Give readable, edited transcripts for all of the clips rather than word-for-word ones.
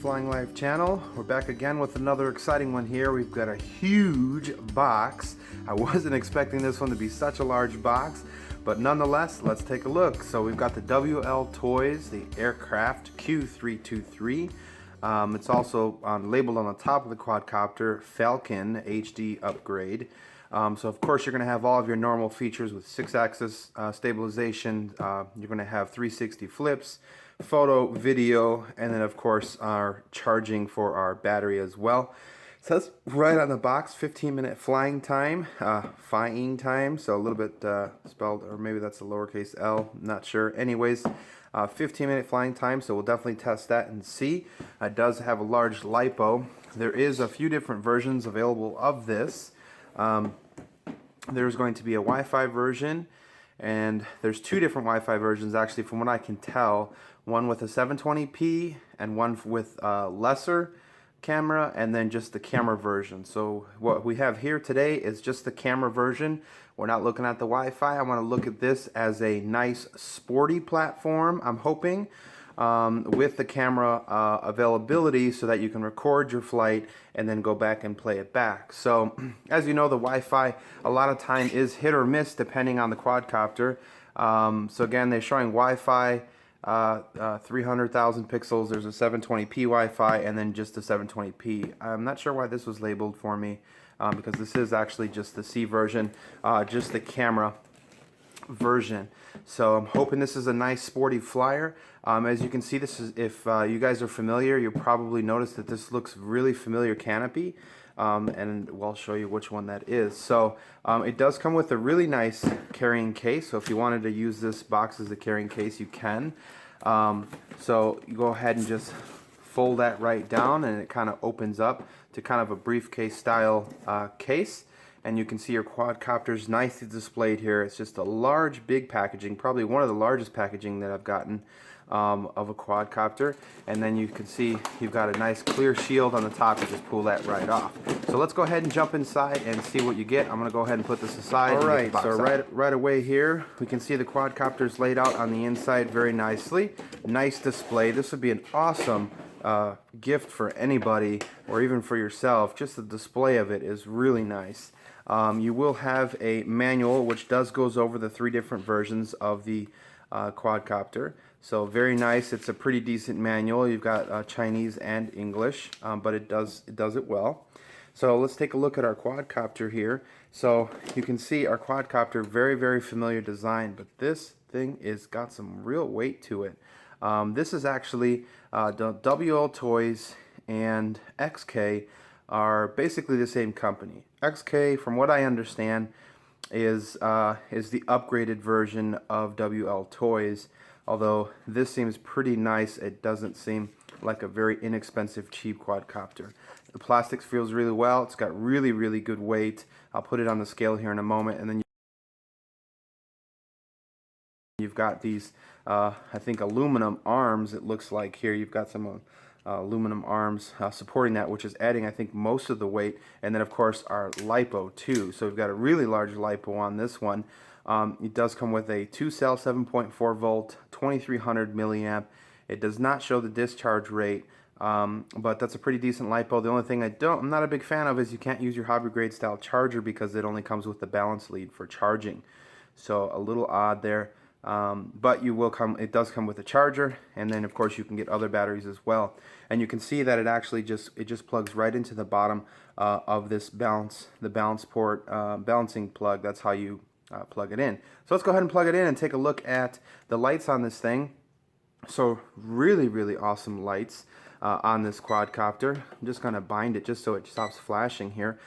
Flying Life channel. We're back again with another exciting one here. We've got a huge box. I wasn't expecting this one to be such a large box, but nonetheless, let's take a look. So we've got the Wltoys, the Aircraft Q323. It's also labeled on the top of the quadcopter, Falcon HD upgrade. So of course you're going to have all of your normal features with 6-axis stabilization. You're going to have 360 flips, photo, video, and then of course our charging for our battery as well. It says right on the box 15-minute flying time, so a little bit spelled, or maybe that's a lowercase l, not sure. Anyways, 15-minute flying time, so we'll definitely test that and see. It does have a large LiPo. There is a few different versions available of this. There's going to be a Wi-Fi version, and there's two different Wi-Fi versions actually from what I can tell. One with a 720p and one with lesser camera, and then just the camera version. So what we have here today is just the camera version. We're not looking at the Wi-Fi. I want to look at this as a nice sporty platform, I'm hoping, with the camera availability so that you can record your flight and then go back and play it back. So as you know, the Wi-Fi a lot of time is hit or miss depending on the quadcopter. So again, they're showing Wi-Fi 300,000 pixels. There's a 720p Wi-Fi and then just a 720p. I'm not sure why this was labeled for me because this is actually just the C version, just the camera version. So I'm hoping this is a nice sporty flyer. As you can see, this is, if you guys are familiar, you'll probably notice that this looks really familiar canopy, and we'll show you which one that is. So it does come with a really nice carrying case, so if you wanted to use this box as a carrying case, you can. So you go ahead and just fold that right down, and it kind of opens up to kind of a briefcase style case. And you can see your quadcopters nicely displayed here. It's just a large, big packaging, probably one of the largest packaging that I've gotten of a quadcopter. And then you can see you've got a nice clear shield on the top. You just pull that right off. So let's go ahead and jump inside and see what you get. I'm going to go ahead and put this aside. All right, so right away here, we can see the quadcopters laid out on the inside very nicely. Nice display. This would be an awesome gift for anybody or even for yourself. Just the display of it is really nice. You will have a manual which goes over the three different versions of the quadcopter. So very nice. It's a pretty decent manual. You've got Chinese and English, but it does it well. So let's take a look at our quadcopter here. So you can see our quadcopter, very, very familiar design, but this thing is got some real weight to it. This is actually the Wltoys and XK are basically the same company. XK, from what I understand, is the upgraded version of Wltoys. Although this seems pretty nice, it doesn't seem like a very inexpensive, cheap quadcopter. The plastics feels really well. It's got really, really good weight. I'll put it on the scale here in a moment, and then you've got these, I think, aluminum arms. It looks like here you've got some aluminum arms supporting that, which is adding, I think, most of the weight. And then of course our LiPo too. So we've got a really large LiPo on this one. It does come with a 2-cell 7.4 volt 2300 milliamp. It does not show the discharge rate, but that's a pretty decent LiPo. The only thing I'm not a big fan of is you can't use your hobby grade style charger because it only comes with the balance lead for charging. So a little odd there. But it does come with a charger, and then of course you can get other batteries as well. And you can see that it actually just plugs right into the bottom of this balance port, balancing plug. That's how you plug it in. So let's go ahead and plug it in and take a look at the lights on this thing. So really, really awesome lights on this quadcopter. I'm just going to bind it just so it stops flashing here.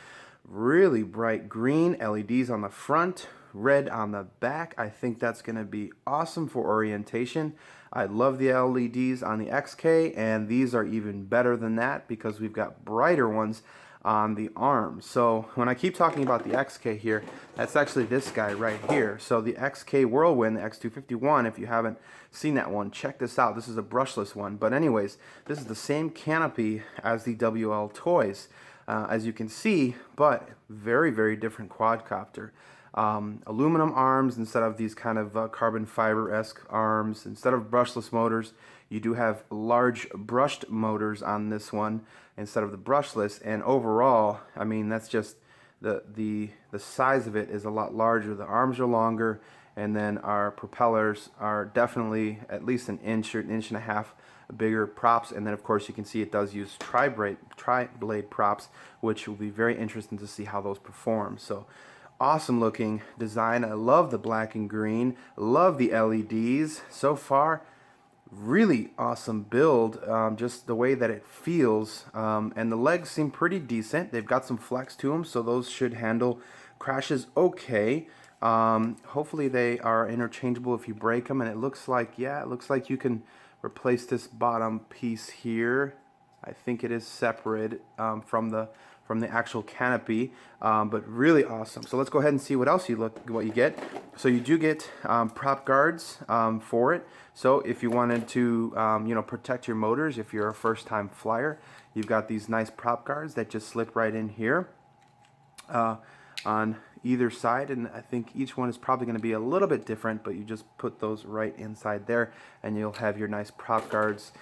Really bright green LEDs on the front, red on the back. I think that's going to be awesome for orientation. I love the LEDs on the XK, and these are even better than that because we've got brighter ones on the arms. So when I keep talking about the XK here, that's actually this guy right here. So the XK Whirlwind, the X251, if you haven't seen that one, check this out. This is a brushless one. But anyways, this is the same canopy as the Wltoys, as you can see, but very, very different quadcopter. aluminum arms instead of these kind of carbon fiber-esque arms. Instead of brushless motors, you do have large brushed motors on this one instead of the brushless. And overall, I mean, that's just the size of it is a lot larger. The arms are longer, and then our propellers are definitely at least an inch or an inch and a half bigger props. And then of course you can see it does use tri-blade props, which will be very interesting to see how those perform. So awesome looking design. I love the black and green, love the LEDs so far. Really awesome build, just the way that it feels, and the legs seem pretty decent. They've got some flex to them, so those should handle crashes okay. Hopefully they are interchangeable if you break them, and it looks like, yeah, it looks like you can replace this bottom piece here. I think it is separate from the actual canopy, but really awesome. So let's go ahead and see what else what you get. So you do get prop guards for it. So if you wanted to you know, protect your motors, if you're a first-time flyer, you've got these nice prop guards that just slip right in here on either side, and I think each one is probably going to be a little bit different, but you just put those right inside there and you'll have your nice prop guards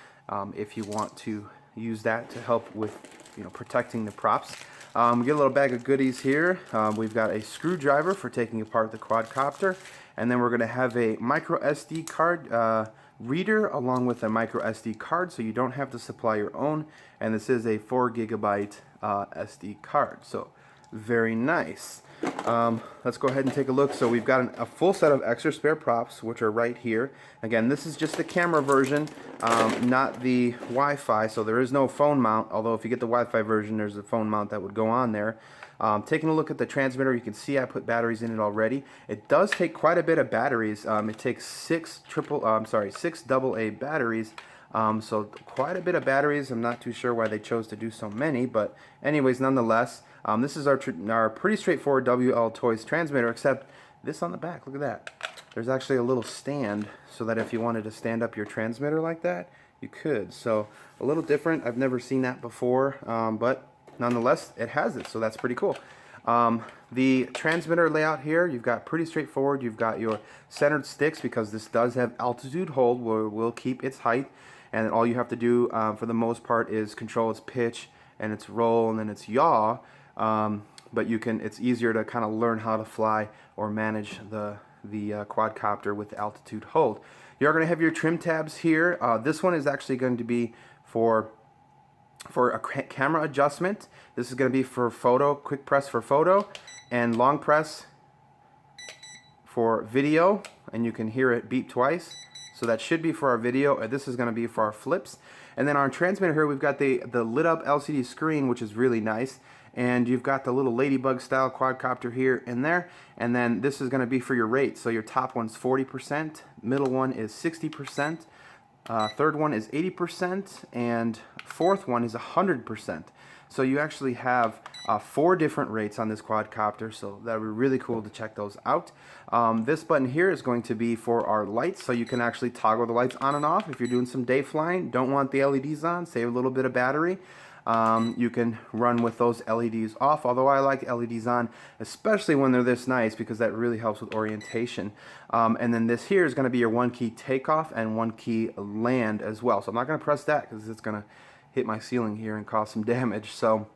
if you want to use that to help with, you know, protecting the props. We get a little bag of goodies here. We've got a screwdriver for taking apart the quadcopter, and then we're going to have a micro SD card reader along with a micro SD card, so you don't have to supply your own, and this is a 4 gigabyte SD card, so very nice. Let's go ahead and take a look. So we've got a full set of extra spare props, which are right here. Again, this is just the camera version, not the Wi-Fi, so there is no phone mount, although if you get the Wi-Fi version, there's a phone mount that would go on there. Taking a look at the transmitter, you can see I put batteries in it already. It does take quite a bit of batteries. It takes six AA batteries. So quite a bit of batteries. I'm not too sure why they chose to do so many, but anyways, nonetheless, this is our pretty straightforward Wltoys transmitter, except this on the back, look at that. There's actually a little stand so that if you wanted to stand up your transmitter like that, you could. So a little different. I've never seen that before, but nonetheless, it has it, so that's pretty cool. The transmitter layout here, you've got pretty straightforward. You've got your centered sticks because this does have altitude hold where we'll keep its height, and all you have to do for the most part is control its pitch and its roll and then its yaw. But it's easier to kind of learn how to fly or manage the quadcopter with the altitude hold. You're going to have your trim tabs here. This one is actually going to be for a camera adjustment. This is going to be for photo, quick press for photo, and long press for video, and you can hear it beep twice. So that should be for our video. This is going to be for our flips. And then our transmitter here, we've got the lit up LCD screen, which is really nice. And you've got the little ladybug style quadcopter here and there. And then this is going to be for your rate. So your top one's 40%, middle one is 60%, third one is 80%, and fourth one is 100%. So you actually have 4 different rates on this quadcopter, so that would be really cool to check those out. This button here is going to be for our lights, so you can actually toggle the lights on and off. If you're doing some day flying, don't want the LEDs on, save a little bit of battery, you can run with those LEDs off, although I like LEDs on, especially when they're this nice, because that really helps with orientation. And then this here is going to be your 1-key takeoff and 1-key land as well. So I'm not going to press that because it's going to hit my ceiling here and cause some damage. So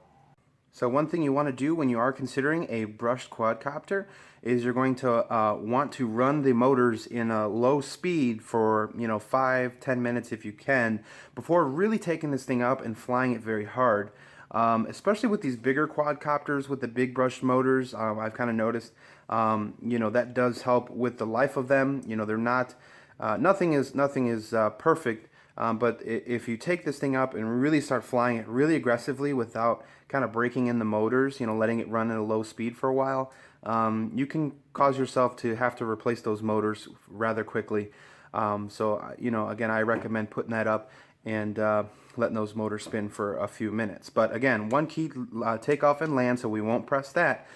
one thing you want to do when you are considering a brushed quadcopter is you're going to want to run the motors in a low speed for 5-10 minutes if you can before really taking this thing up and flying it very hard. Especially with these bigger quadcopters with the big brushed motors, I've kind of noticed that does help with the life of them. They're not nothing is perfect. But if you take this thing up and really start flying it really aggressively without kind of breaking in the motors, letting it run at a low speed for a while, you can cause yourself to have to replace those motors rather quickly. Again, I recommend putting that up and letting those motors spin for a few minutes. But again, 1-key takeoff and land, so we won't press that.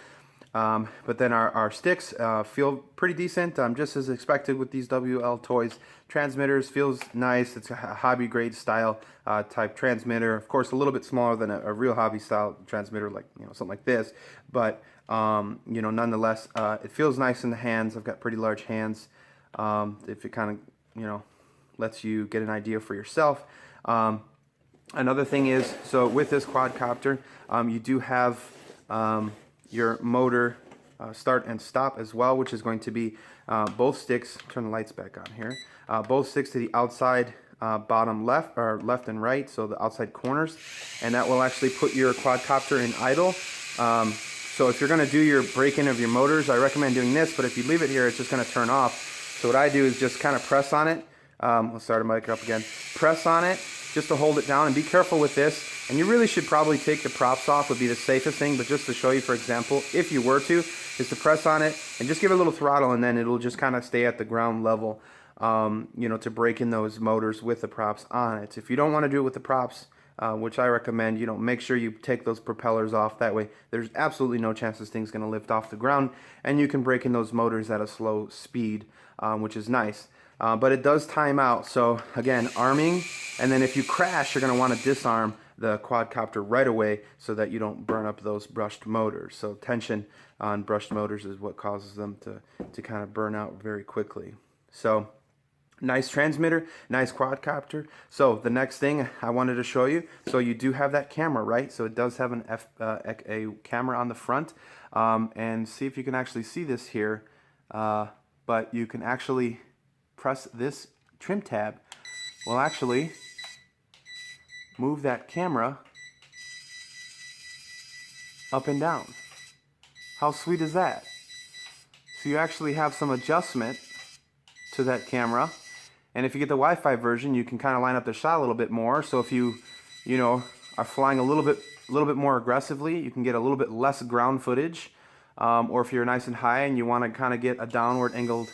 But then our sticks feel pretty decent, just as expected with these Wltoys transmitters. Feels nice. It's a hobby grade style type transmitter. Of course, a little bit smaller than a real hobby style transmitter, like something like this. But nonetheless, it feels nice in the hands. I've got pretty large hands. If it kind of lets you get an idea for yourself. Another thing is, so with this quadcopter, you do have your motor start and stop as well, which is going to be both sticks. Turn the lights back on here. Both sticks to the outside bottom left, or left and right, so the outside corners, and that will actually put your quadcopter in idle. So if you're going to do your break-in of your motors, I recommend doing this, but if you leave it here, it's just going to turn off. So what I do is just kind of press on it. Let's start the mic up again. Press on it just to hold it down, and be careful with this. And you really should probably take the props off, would be the safest thing, but just to show you, for example, if you were to, is to press on it and just give it a little throttle, and then it'll just kind of stay at the ground level, to break in those motors with the props on it. If you don't want to do it with the props, which I recommend, make sure you take those propellers off. That way there's absolutely no chance this thing's going to lift off the ground, and you can break in those motors at a slow speed, which is nice. But it does time out, so again, arming, and then if you crash, you're going to want to disarm the quadcopter right away so that you don't burn up those brushed motors. So tension on brushed motors is what causes them to kind of burn out very quickly. So nice transmitter, nice quadcopter. So the next thing I wanted to show you, so you do have that camera, right? So it does have a camera on the front, and see if you can actually see this here, but you can actually press this trim tab will actually move that camera up and down. How sweet is that? So you actually have some adjustment to that camera, and if you get the Wi-Fi version, you can kind of line up the shot a little bit more. So if you are flying a little bit more aggressively, you can get a little bit less ground footage, or if you're nice and high and you want to kind of get a downward angled.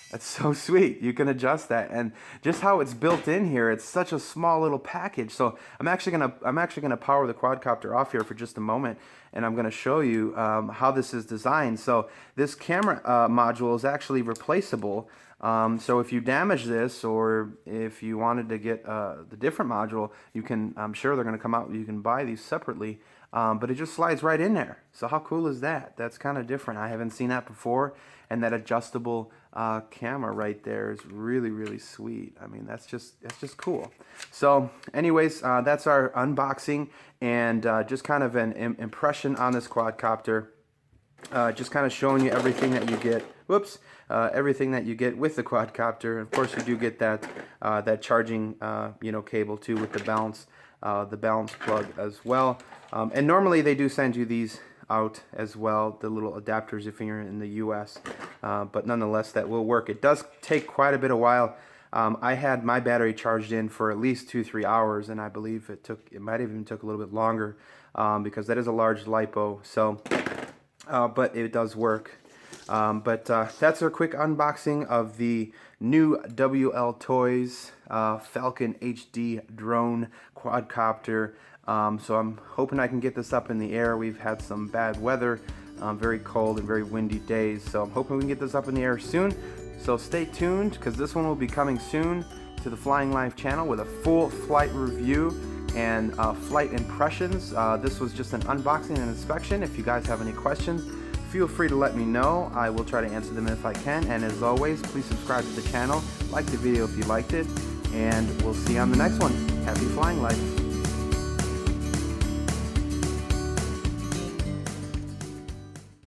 That's so sweet. You can adjust that, and just how it's built in here, it's such a small little package. So I'm actually gonna power the quadcopter off here for just a moment, and I'm gonna show you how this is designed. So this camera module is actually replaceable. So if you damage this, or if you wanted to get the different module, you can. I'm sure they're gonna come out. You can buy these separately. But it just slides right in there. So how cool is that? That's kind of different. I haven't seen that before. And that adjustable camera right there is really, really sweet. I mean, that's just cool. So anyways, that's our unboxing, and just kind of an impression on this quadcopter. Just kind of showing you everything that you get. Whoops. Everything that you get with the quadcopter. Of course, you do get that charging cable too, with the balance plug as well. And normally they do send you these out as well, the little adapters if you're in the US, but nonetheless that will work. It does take quite a bit of while. I had my battery charged in for at least 2-3 hours, and I believe it might have even took a little bit longer, because that is a large LiPo. So but it does work. But that's our quick unboxing of the new Wltoys Falcon HD drone quadcopter. So I'm hoping I can get this up in the air. We've had some bad weather, very cold and very windy days, so I'm hoping we can get this up in the air soon. So stay tuned, because this one will be coming soon to the Flying Live channel with a full flight review and flight impressions. This was just an unboxing and inspection. If you guys have any questions, feel free to let me know. I will try to answer them if I can, and as always, please subscribe to the channel, like the video if you liked it, and we'll see you on the next one. Happy flying life.